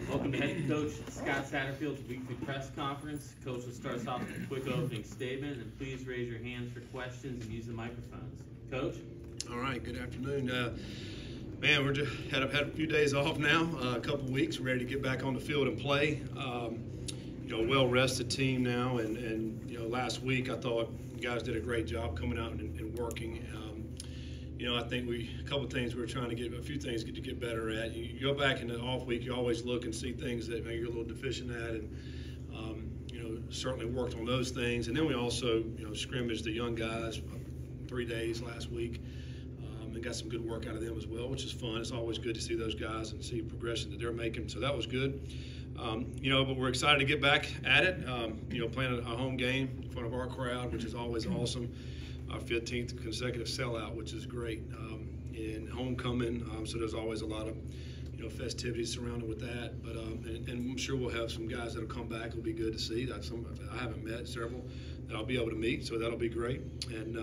Welcome to Head Coach Scott Satterfield's weekly press conference. Coach will start us off with a quick opening statement, and please raise your hands for questions and use the microphones. Coach? All right, good afternoon. Man, we're just had a few days off now, a couple weeks. We're ready to get back on the field and play. Well-rested team now, and last week I thought you guys did a great job coming out and working. I think a couple of things we're trying to get, a few things to get better at. You go back in the off week, you always look and see things that maybe you're a little deficient at, and certainly worked on those things. And then we also scrimmaged the young guys 3 days last week, and got some good work out of them as well, which is fun. It's always good to see those guys and see progression that they're making. So that was good. But we're excited to get back at it. Playing a home game in front of our crowd, which is always awesome. Our 15th consecutive sellout, which is great, and homecoming. So there's always a lot of festivities surrounded with that. But and I'm sure we'll have some guys that'll come back. It'll be good to see. I haven't met several that I'll be able to meet, so that'll be great. And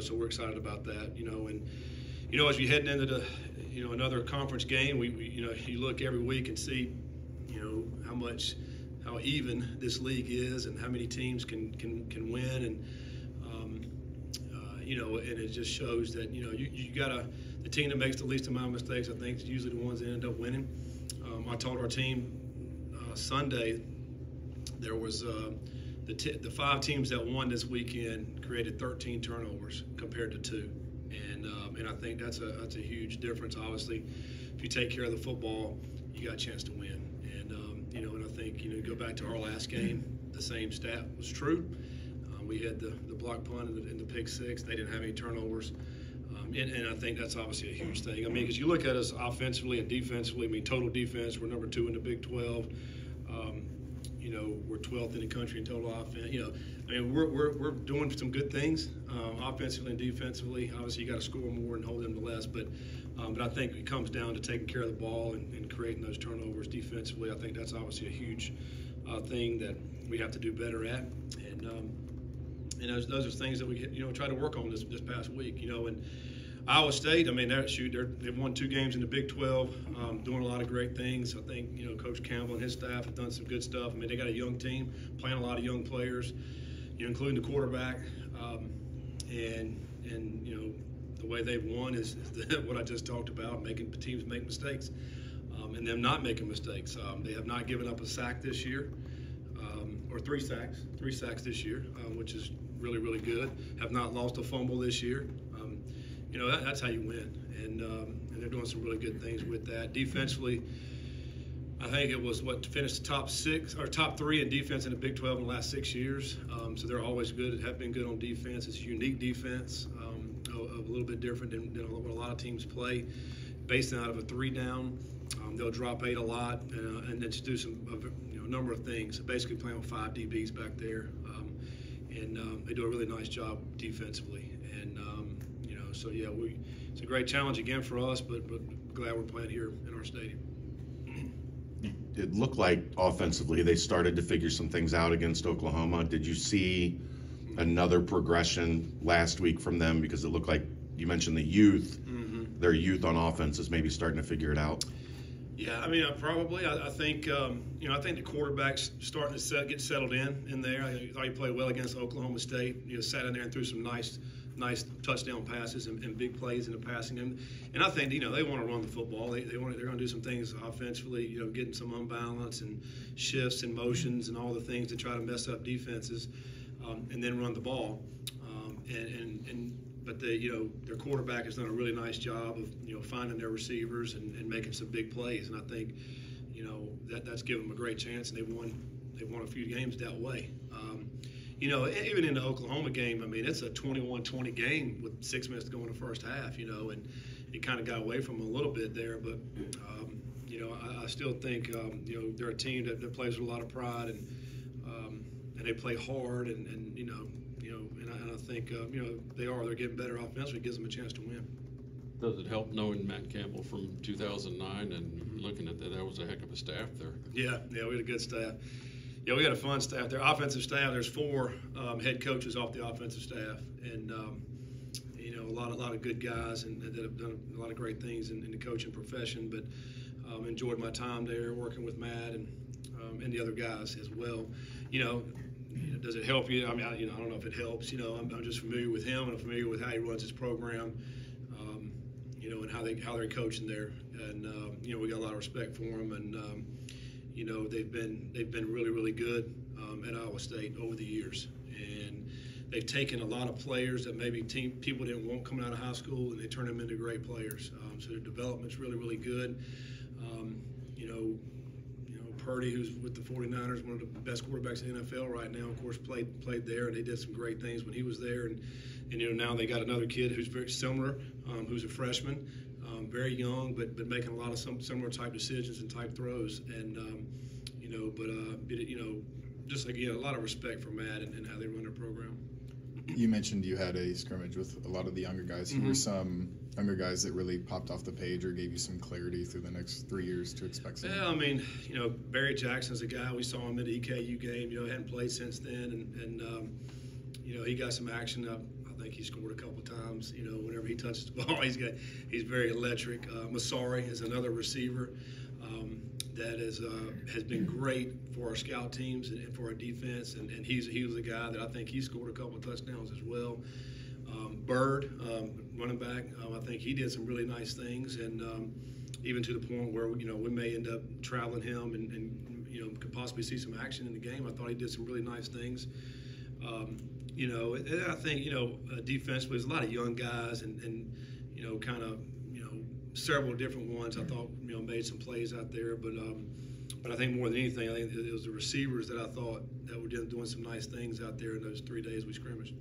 so we're excited about that. As we heading into the another conference game, we you look every week and see how even this league is and how many teams can win, and and it just shows that you gotta, the team that makes the least amount of mistakes, I think, is usually the ones that end up winning. I told our team Sunday there was the 5 teams that won this weekend created 13 turnovers compared to 2, and I think that's a huge difference. Obviously, if you take care of the football, you got a chance to win. And I think you go back to our last game, the same stat was true. We had the block punt and the pick 6. They didn't have any turnovers. And I think that's obviously a huge thing. Because you look at us offensively and defensively, total defense, we're number 2 in the Big 12. We're 12th in the country in total offense. We're doing some good things offensively and defensively. Obviously, you got to score more and hold them to less. But I think it comes down to taking care of the ball and creating those turnovers defensively. I think that's obviously a huge thing that we have to do better at. And those are things that we try to work on this past week. And Iowa State, they've won 2 games in the Big 12, doing a lot of great things. I think Coach Campbell and his staff have done some good stuff. They got a young team, playing a lot of young players, including the quarterback. And the way they've won is what I just talked about, making teams make mistakes, and them not making mistakes. They have not given up a sack this year. Or 3 sacks this year, which is really, really good. Have not lost a fumble this year. That's how you win, and they're doing some really good things with that. Defensively, I think it was finished the top 3 in defense in the Big 12 in the last 6 years. So they're always good. Have been good on defense. It's a unique defense, a little bit different than what a lot of teams play. Based out of a 3-down, they'll drop 8 a lot, and then just do a number of things. Basically playing with 5 DBs back there, and they do a really nice job defensively. And it's a great challenge again for us, but glad we're playing here in our stadium. It looked like offensively they started to figure some things out against Oklahoma. Did you see another progression last week from them? Because it looked like you mentioned the youth. Their youth on offense is maybe starting to figure it out. Yeah, probably. I think I think the quarterback's starting to get settled in there. I thought he played well against Oklahoma State. Sat in there and threw some nice touchdown passes and big plays in the passing. And I think they want to run the football. They're going to do some things offensively. Getting some unbalance and shifts and motions and all the things to try to mess up defenses, and then run the ball. But their quarterback has done a really nice job of finding their receivers and making some big plays, and I think that's given them a great chance, and they've won a few games that way. Even in the Oklahoma game, it's a 21-20 game with 6 minutes to go in the first half, and it kind of got away from them a little bit there, but I still think they're a team that plays with a lot of pride, and they play hard, and I think they're getting better offensively. It gives them a chance to win. Does it help knowing Matt Campbell from 2009 and looking at that was a heck of a staff there? Yeah, we had a good staff. Yeah, we had a fun staff there. Offensive staff. There's 4 head coaches off the offensive staff, and a lot of good guys and that have done a lot of great things in the coaching profession. But Enjoyed my time there working with Matt and the other guys as well. Does it help you? I mean, I don't know if it helps. I'm just familiar with him, and I'm familiar with how he runs his program, and how they're coaching there. And we got a lot of respect for him, and they've been really, really good at Iowa State over the years. And they've taken a lot of players that maybe people didn't want coming out of high school, and they turned them into great players. So their development's really, really good. Purdy, who's with the 49ers, one of the best quarterbacks in the NFL right now, of course, played there, and they did some great things when he was there. And now they got another kid who's very similar, who's a freshman, very young, but making a lot of similar type decisions and type throws. And just again, a lot of respect for Matt and how they run their program. You mentioned you had a scrimmage with a lot of the younger guys. Who were some younger guys that really popped off the page or gave you some clarity through the next 3 years to expect something? Yeah, I mean, Barry Jackson's a guy. We saw him at the EKU game. Hadn't played since then, and he got some action. I think he scored a couple of times. Whenever he touches the ball, he's very electric. Masari is another receiver that has been great for our scout teams and for our defense, and he was a guy that I think he scored a couple of touchdowns as well. Bird, running back, I think he did some really nice things, and even to the point where we may end up traveling him and could possibly see some action in the game. I thought he did some really nice things. I think defensively, there's a lot of young guys and kind of several different ones. I thought made some plays out there, but I think more than anything, I think it was the receivers that I thought that were doing some nice things out there in those 3 days we scrimmaged.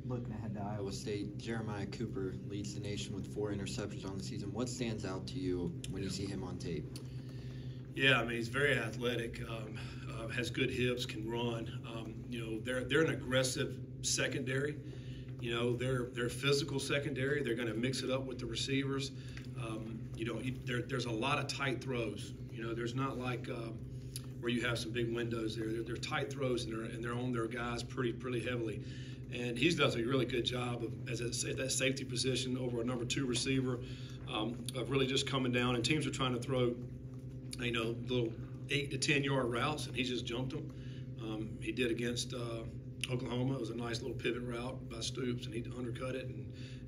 Looking ahead to Iowa State, Jeremiah Cooper leads the nation with 4 interceptions on the season. What stands out to you when you see him on tape? Yeah, I mean, he's very athletic, has good hips, can run. They're an aggressive secondary. They're physical secondary. They're going to mix it up with the receivers. There's a lot of tight throws. There's not like where you have some big windows there. They're tight throws, and they're on their guys pretty heavily. And he does a really good job of, as that safety position over a number 2 receiver, of really just coming down. And teams are trying to throw, little 8 to 10 yard routes, and he just jumped them. He did against Oklahoma. It was a nice little pivot route by Stoops, and he undercut it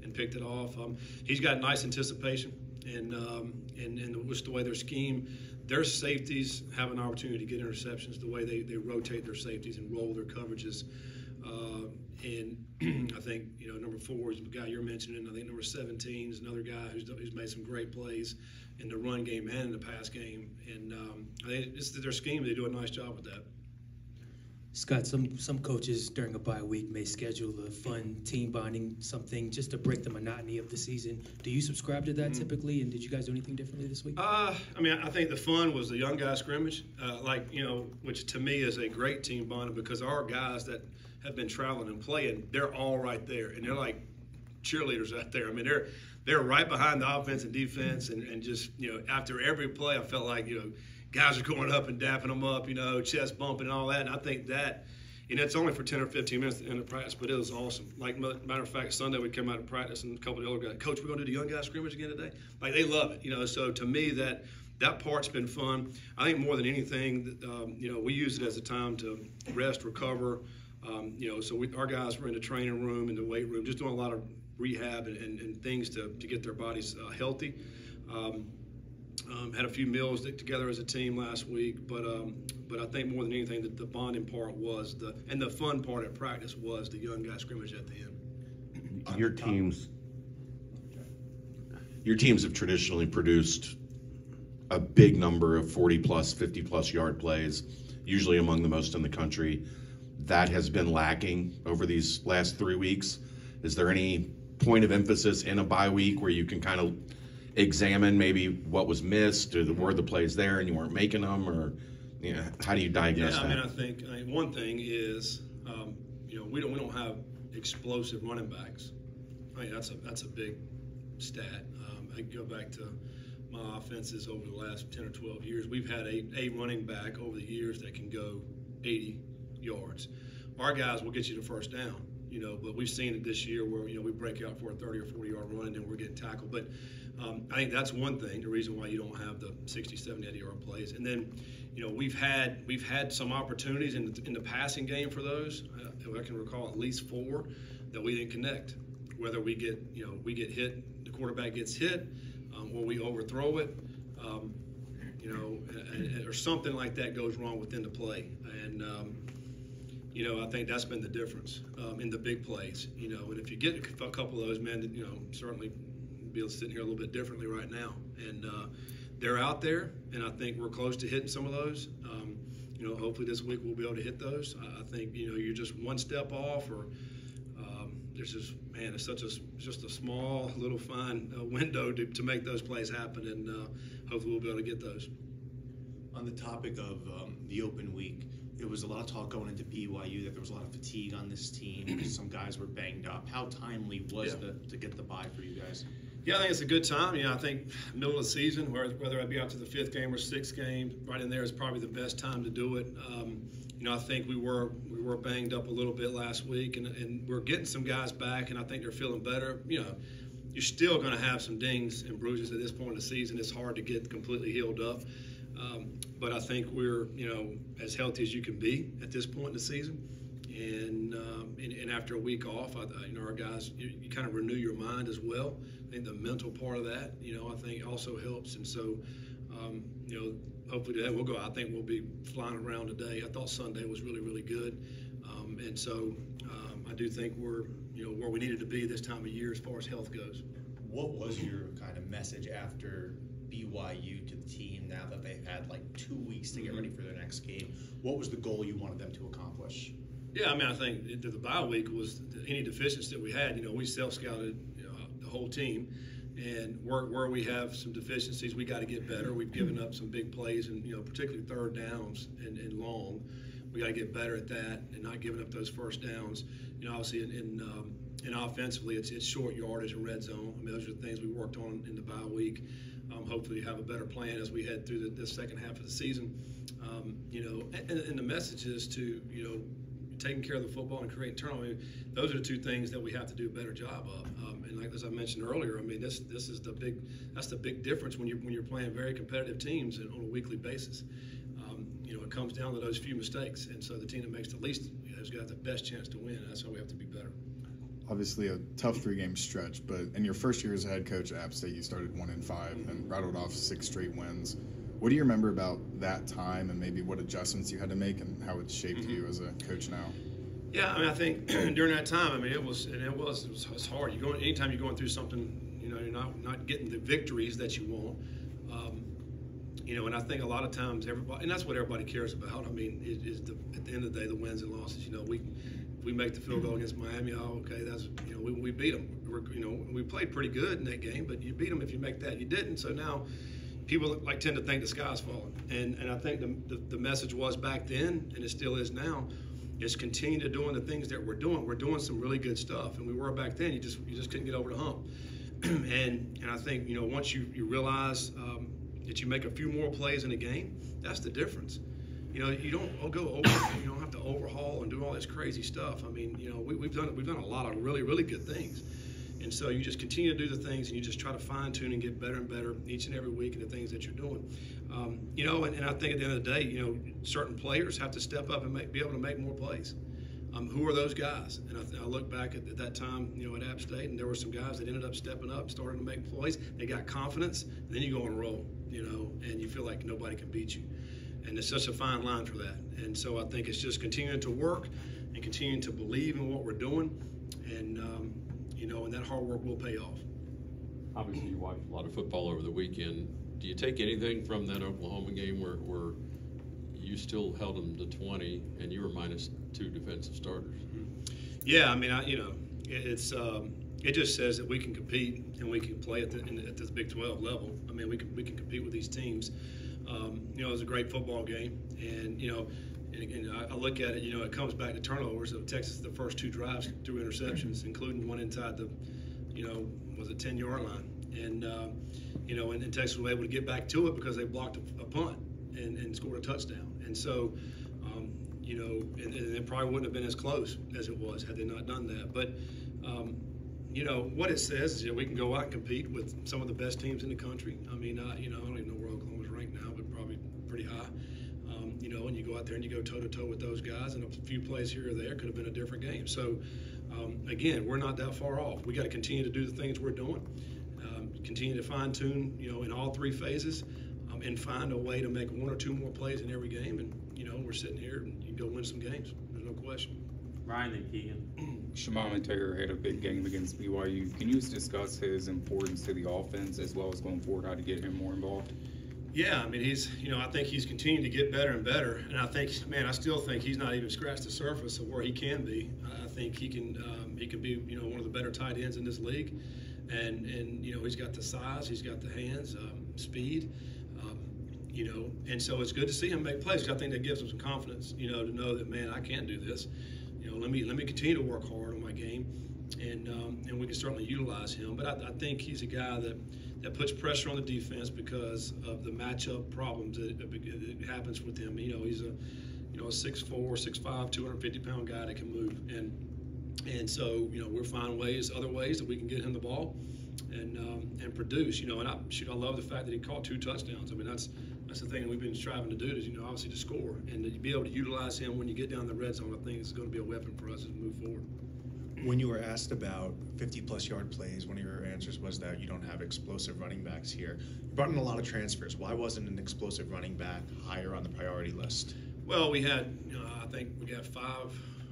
and picked it off. He's got nice anticipation, and just the way their scheme, their safeties have an opportunity to get interceptions. The way they rotate their safeties and roll their coverages. And I think number 4 is the guy you're mentioning. I think number 17 is another guy who's made some great plays in the run game and in the pass game. And I think it's their scheme. They do a nice job with that. Scott, some coaches during a bye week may schedule a fun team bonding something just to break the monotony of the season. Do you subscribe to that typically? And did you guys do anything differently this week? I think the fun was the young guy scrimmage, which to me is a great team bonding because our guys that have been traveling and playing, they're all right there, and they're like cheerleaders out there. I mean, they're right behind the offense and defense, and just after every play, I felt like guys are going up and dapping them up, chest bumping and all that. And I think that, it's only for 10 or 15 minutes at the end of practice, but it was awesome. Like, matter of fact, Sunday we came out of practice and a couple of the other guys, Coach, we're going to do the young guys scrimmage again today. Like, they love it, So to me, that part's been fun. I think more than anything, we use it as a time to rest, recover. So our guys were in the training room, in the weight room, just doing a lot of rehab and things to get their bodies healthy. Had a few meals together as a team last week, but I think more than anything that the bonding part was and the fun part at practice was the young guy scrimmage at the end. Your teams have traditionally produced a big number of 40-plus, 50-plus yard plays, usually among the most in the country. That has been lacking over these last 3 weeks. Is there any point of emphasis in a bye week where you can kind of examine maybe what was missed, or were the plays there and you weren't making them, or how do you diagnose that? I think one thing is we don't have explosive running backs. That's a big stat. I can go back to my offenses over the last 10 or 12 years. We've had a running back over the years that can go 80 yards. Our guys will get you the first down. but we've seen it this year where, we break out for a 30 or 40-yard run and then we're getting tackled. But I think that's one thing, the reason why you don't have the 60, 70, 80-yard plays. And then, we've had some opportunities in the passing game for those. I can recall at least 4 that we didn't connect. Whether we get hit, the quarterback gets hit, or we overthrow it, or something like that goes wrong within the play. And, I think that's been the difference in the big plays. And if you get a couple of those, man, certainly be sitting here a little bit differently right now. And they're out there, and I think we're close to hitting some of those. Hopefully this week we'll be able to hit those. I think, you're just one step off, or there's it's just a small little fine window to make those plays happen, and hopefully we'll be able to get those. On the topic of the open week, there was a lot of talk going into BYU that there was a lot of fatigue on this team. Some guys were banged up. How timely was to get the bye for you guys? Yeah, I think it's a good time. I think middle of the season, whether I be out to the 5th game or 6th game, right in there is probably the best time to do it. I think we were banged up a little bit last week, and we're getting some guys back, and I think they're feeling better. You're still going to have some dings and bruises at this point in the season. It's hard to get completely healed up. But I think we're, as healthy as you can be at this point in the season. And after a week off, our guys, you kind of renew your mind as well. I think the mental part of that, I think also helps. And so, hopefully today we'll go. I think we'll be flying around today. I thought Sunday was really, really good. And so I do think we're, where we needed to be this time of year as far as health goes. What was your kind of message after BYU to the team now that they've had like 2 weeks to get ready for their next game? What was the goal you wanted them to accomplish? Yeah, I think the bye week was any deficiencies that we had. We self-scouted the whole team, and where we have some deficiencies, we got to get better. We've given up some big plays, and particularly third downs and long. We got to get better at that and not giving up those first downs. Obviously in offensively, it's short yardage and red zone. Those are the things we worked on in the bye week. Hopefully have a better plan as we head through the second half of the season. And the message is to, taking care of the football and creating turnover. Those are the 2 things that we have to do a better job of. And like as I mentioned earlier, this is that's the big difference when you're playing very competitive teams on a weekly basis. It comes down to those few mistakes, and so the team that makes the least has got the best chance to win. And that's why we have to be better. Obviously a tough 3-game stretch, but in your first year as a head coach at App State, you started 1-5 and rattled off 6 straight wins. What do you remember about that time, and maybe what adjustments you had to make and how it shaped you as a coach now? Yeah, I think during that time, it was hard. Anytime you're going through something, you're not getting the victories that you want. And I think a lot of times everybody, and that's what everybody cares about. at the end of the day, the wins and losses. We make the field goal against Miami. That's we beat them. We played pretty good in that game, but you beat them if you make that. You didn't, so now people tend to think the sky's falling. And I think the message was back then, and it still is now, is continue to doing the things that we're doing. We're doing some really good stuff, and we were back then. You just couldn't get over the hump. and I think once you realize that you make a few more plays in a game, that's the difference. You don't go over. You don't have to overhaul and do all this crazy stuff. We've done a lot of really, really good things. And so you just continue to do the things, and you just try to fine-tune and get better and better each and every week in the things that you're doing. And I think at the end of the day, certain players have to step up and be able to make more plays. Who are those guys? And I look back at that time, at App State, and there were some guys that ended up stepping up, starting to make plays. They got confidence, and then you go on a roll, and you feel like nobody can beat you. And it's such a fine line for that. And so I think it's just continuing to work and continuing to believe in what we're doing, and and that hard work will pay off. Obviously, you watched a lot of football over the weekend. Do you take anything from that Oklahoma game where you still held them to 20 and you were minus 2 defensive starters? Yeah, it just says that we can compete and we can play at the Big 12 level. We can compete with these teams. It was a great football game, and I look at it. It comes back to turnovers. So Texas, the first 2 drives threw interceptions, including one inside the, was a 10-yard line, and Texas was able to get back to it because they blocked a punt and scored a touchdown. And so you know, and it probably wouldn't have been as close as it was had they not done that. But, you know, what it says is that we can go out and compete with some of the best teams in the country. I mean, you know, I don't even know where Oklahoma's ranked now, but probably pretty high. You know, and you go out there and you go toe-to-toe with those guys, and a few plays here or there could have been a different game. So, again, we're not that far off. We got to continue to do the things we're doing, continue to fine-tune, you know, in all three phases, and find a way to make one or two more plays in every game. And, you know, we're sitting here and you can go win some games. There's no question. Ryan and Keegan. Shimon Taylor had a big game against BYU. Can you discuss his importance to the offense as well as going forward, how to get him more involved? Yeah, I mean, you know, I think he's continuing to get better and better. And I think, man, I still think he's not even scratched the surface of where he can be. I think he can be, you know, one of the better tight ends in this league. And you know, he's got the size, he's got the hands, speed, you know, and so it's good to see him make plays. I think that gives him some confidence, you know, to know that, man, I can do this. You know, let me continue to work hard on my game, and we can certainly utilize him. But I think he's a guy that puts pressure on the defense because of the matchup problems that happens with him. You know, he's a 6'4", 6'5", 250-pound guy that can move, and so, you know, we're finding other ways that we can get him the ball and produce. You know, and I love the fact that he caught 2 touchdowns. I mean, that's the thing that we've been striving to do, is, you know, obviously to score, and to be able to utilize him when you get down the red zone. I think is going to be a weapon for us as we move forward. When you were asked about 50-plus yard plays, one of your answers was that you don't have explosive running backs here. You brought in a lot of transfers. Why wasn't an explosive running back higher on the priority list? Well, we had, you know, I think we got 5,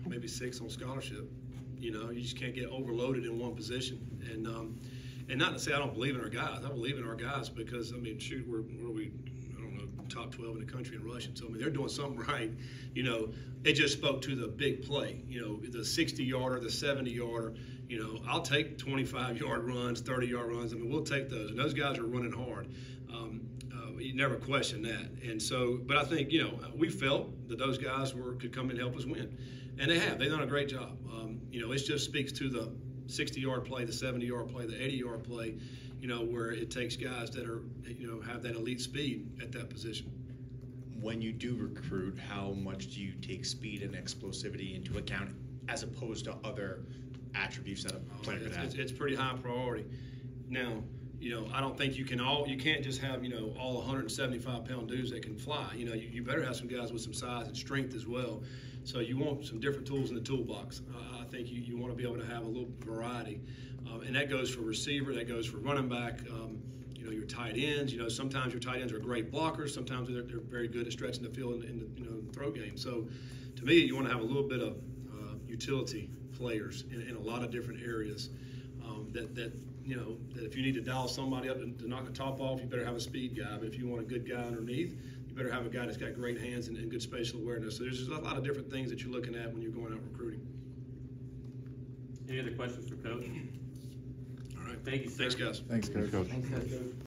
maybe 6 on scholarship. You know, you just can't get overloaded in one position. And not to say I don't believe in our guys. I believe in our guys because, I mean, shoot, we're top 12 in the country in rushing. So, I mean, they're doing something right. You know, it just spoke to the big play. You know, the 60-yarder, the 70-yarder. You know, I'll take 25-yard runs, 30-yard runs. I mean, we'll take those. And those guys are running hard. You never question that. And so, but I think, you know, we felt that those guys could come and help us win. And they have. They've done a great job. You know, it just speaks to the 60-yard play, the 70-yard play, the 80-yard play, you know, where it takes guys that are, you know, have that elite speed at that position. When you do recruit, how much do you take speed and explosivity into account as opposed to other attributes that a player could have? It's pretty high priority. Now, you know, I don't think you can't just have, you know, all 175-pound dudes that can fly. You know, you better have some guys with some size and strength as well. So you want some different tools in the toolbox. I think you want to be able to have a little variety. And that goes for receiver, that goes for running back, you know, your tight ends. You know, sometimes your tight ends are great blockers. Sometimes they're very good at stretching the field in the, you know, throw game. So to me, you want to have a little bit of utility players in a lot of different areas that you know, that if you need to dial somebody up to knock the top off, you better have a speed guy. But if you want a good guy underneath, you better have a guy that's got great hands and good spatial awareness. So there's just a lot of different things that you're looking at when you're going out recruiting. Any other questions for Coach? All right. Thank you, sir. Thanks, guys. Thanks, Coach. Coach. Thanks, Coach.